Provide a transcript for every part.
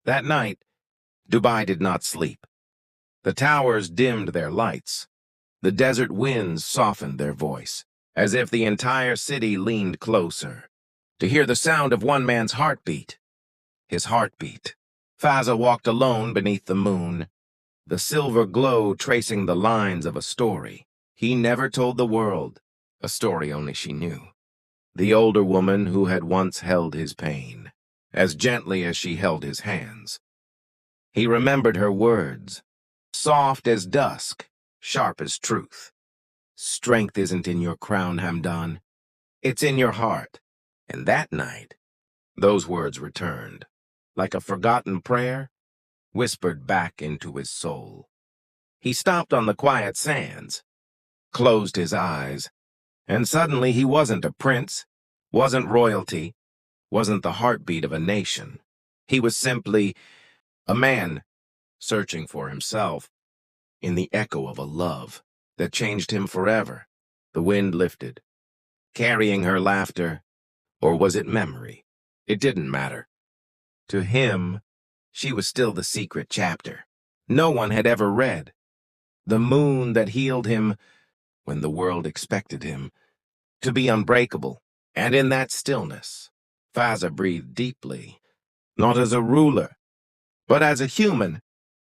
That night, Dubai did not sleep. The towers dimmed their lights. The desert winds softened their voice, as if the entire city leaned closer, to hear the sound of one man's heartbeat. His heartbeat. Fazza walked alone beneath the moon, the silver glow tracing the lines of a story he never told the world, a story only she knew. The older woman who had once held his pain, as gently as she held his hands. He remembered her words, soft as dusk, sharp as truth. Strength isn't in your crown, Hamdan. It's in your heart. And that night, those words returned, like a forgotten prayer, whispered back into his soul. He stopped on the quiet sands, closed his eyes, and suddenly he wasn't a prince, wasn't royalty, wasn't the heartbeat of a nation. He was simply a man searching for himself in the echo of a love that changed him forever. The wind lifted, carrying her laughter, or was it memory? It didn't matter. To him, she was still the secret chapter no one had ever read. The moon that healed him when the world expected him to be unbreakable. And in that stillness, Fazza breathed deeply, not as a ruler, but as a human,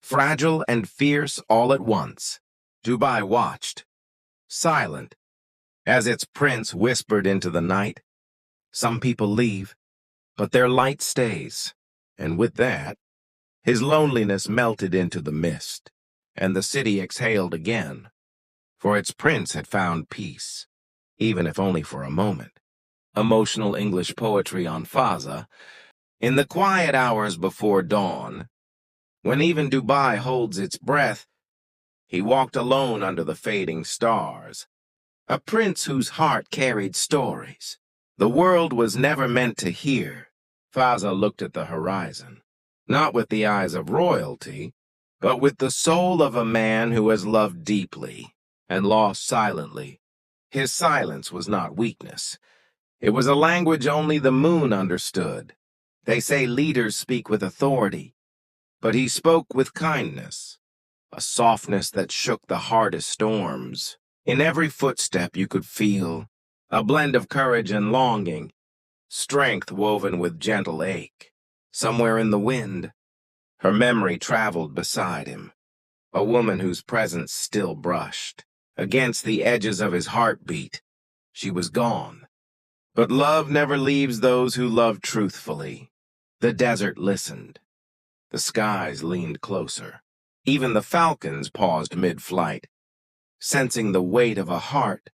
fragile and fierce all at once. Dubai watched, silent, as its prince whispered into the night, "Some people leave, but their light stays." And with that, his loneliness melted into the mist, and the city exhaled again, for its prince had found peace, even if only for a moment. Emotional English poetry on Fazza. In the quiet hours before dawn, when even Dubai holds its breath, he walked alone under the fading stars, a prince whose heart carried stories the world was never meant to hear. Fazza looked at the horizon, not with the eyes of royalty, but with the soul of a man who has loved deeply and lost silently. His silence was not weakness. It was a language only the moon understood. They say leaders speak with authority, but he spoke with kindness, a softness that shook the hardest storms. In every footstep you could feel a blend of courage and longing, strength woven with gentle ache. Somewhere in the wind, her memory traveled beside him, a woman whose presence still brushed against the edges of his heartbeat. She was gone. But love never leaves those who love truthfully. The desert listened. The skies leaned closer. Even the falcons paused mid-flight, sensing the weight of a heart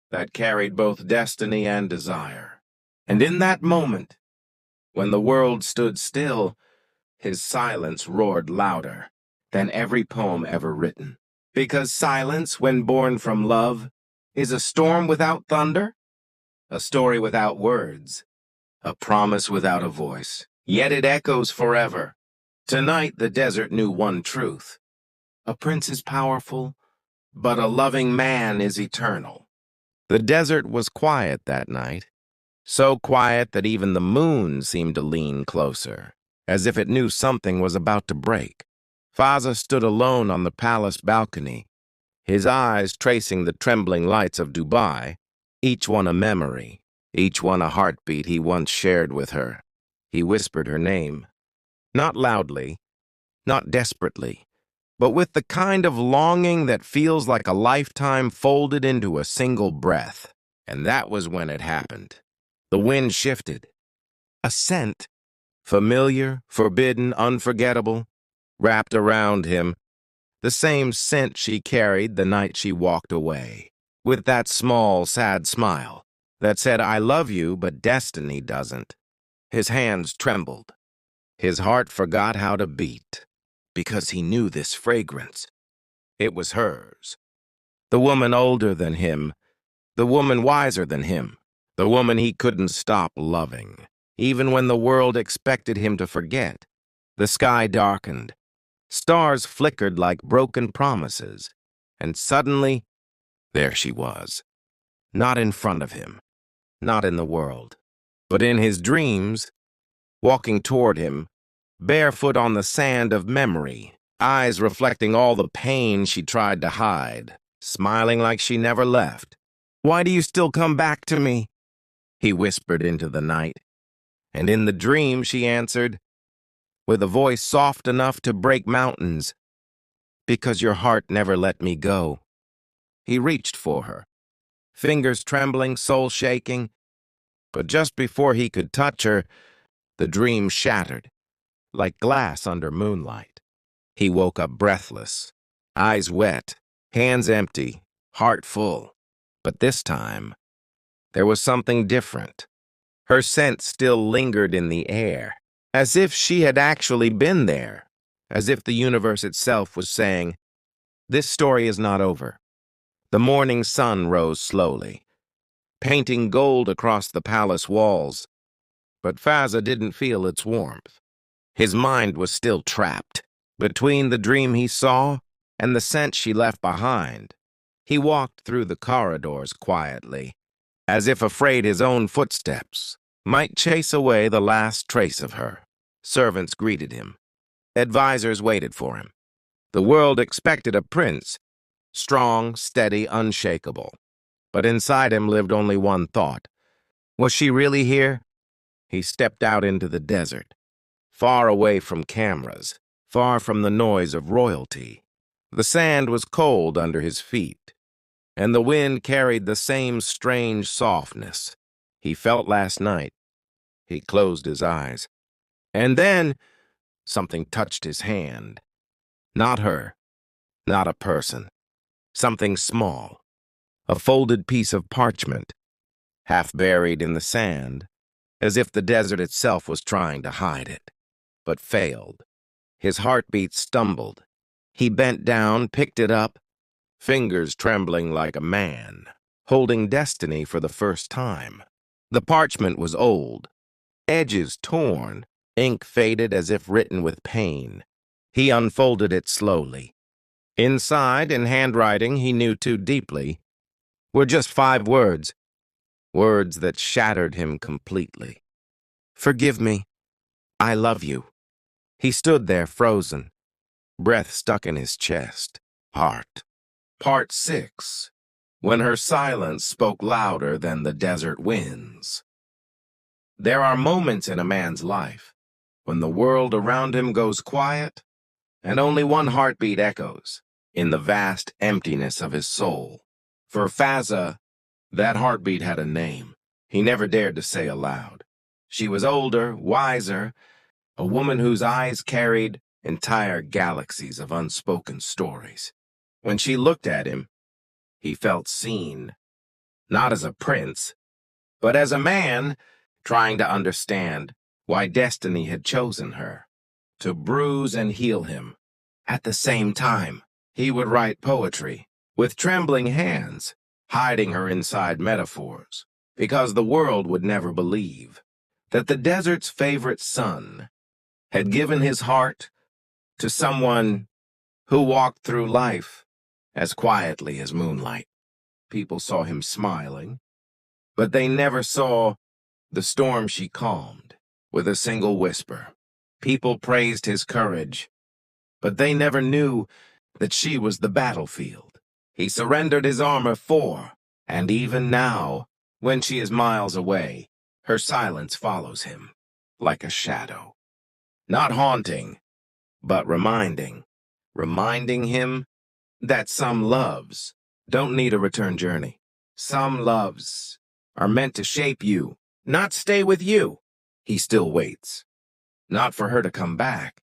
that carried both destiny and desire. And in that moment, when the world stood still, his silence roared louder than every poem ever written. Because silence, when born from love, is a storm without thunder, a story without words, a promise without a voice. Yet it echoes forever. Tonight the desert knew one truth. A prince is powerful, but a loving man is eternal. The desert was quiet that night, so quiet that even the moon seemed to lean closer, as if it knew something was about to break. Fazza stood alone on the palace balcony, his eyes tracing the trembling lights of Dubai, each one a memory, each one a heartbeat he once shared with her. He whispered her name, not loudly, not desperately, but with the kind of longing that feels like a lifetime folded into a single breath. And that was when it happened. The wind shifted. A scent, familiar, forbidden, unforgettable, wrapped around him, the same scent she carried the night she walked away, with that small, sad smile that said, "I love you, but destiny doesn't." His hands trembled. His heart forgot how to beat, because he knew this fragrance. It was hers. The woman older than him, the woman wiser than him, the woman he couldn't stop loving, even when the world expected him to forget. The sky darkened. Stars flickered like broken promises, and suddenly, there she was. Not in front of him, not in the world, but in his dreams, walking toward him, barefoot on the sand of memory, eyes reflecting all the pain she tried to hide, smiling like she never left. "Why do you still come back to me?" he whispered into the night. And in the dream she answered, with a voice soft enough to break mountains, "Because your heart never let me go." He reached for her, fingers trembling, soul shaking, but just before he could touch her, the dream shattered, like glass under moonlight. He woke up breathless, eyes wet, hands empty, heart full. But this time, there was something different. Her scent still lingered in the air, as if she had actually been there, as if the universe itself was saying, "This story is not over." The morning sun rose slowly, painting gold across the palace walls, but Fazza didn't feel its warmth. His mind was still trapped between the dream he saw and the scent she left behind. He walked through the corridors quietly, as if afraid his own footsteps might chase away the last trace of her. Servants greeted him. Advisors waited for him. The world expected a prince, strong, steady, unshakable. But inside him lived only one thought. Was she really here? He stepped out into the desert, far away from cameras, far from the noise of royalty. The sand was cold under his feet, and the wind carried the same strange softness he felt last night. He closed his eyes. And then something touched his hand. Not her, not a person. Something small, a folded piece of parchment, half buried in the sand, as if the desert itself was trying to hide it, but failed. His heartbeat stumbled. He bent down, picked it up, fingers trembling like a man, holding destiny for the first time. The parchment was old, edges torn, ink faded as if written with pain. He unfolded it slowly. Inside, in handwriting he knew too deeply, were just 5 words, words that shattered him completely. "Forgive me. I love you." He stood there frozen, breath stuck in his chest, heart. Part 6. When her silence spoke louder than the desert winds. There are moments in a man's life when the world around him goes quiet and only one heartbeat echoes in the vast emptiness of his soul. For Fazza, that heartbeat had a name he never dared to say aloud. She was older, wiser, a woman whose eyes carried entire galaxies of unspoken stories. When she looked at him, he felt seen, not as a prince, but as a man trying to understand why destiny had chosen her, to bruise and heal him. At the same time, he would write poetry, with trembling hands, hiding her inside metaphors, because the world would never believe that the desert's favorite son had given his heart to someone who walked through life as quietly as moonlight. People saw him smiling, but they never saw the storm she calmed with a single whisper. People praised his courage, but they never knew that she was the battlefield he surrendered his armor for. And even now, when she is miles away, her silence follows him like a shadow. Not haunting, but reminding him that some loves don't need a return journey. Some loves are meant to shape you, not stay with you. He still waits, not for her to come back,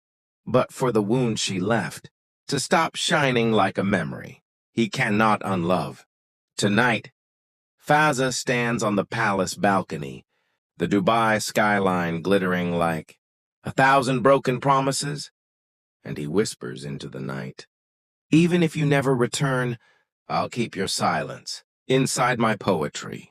but for the wound she left to stop shining like a memory he cannot unlove. Tonight, Fazza stands on the palace balcony, the Dubai skyline glittering like 1,000 broken promises, and he whispers into the night, "Even if you never return, I'll keep your silence inside my poetry."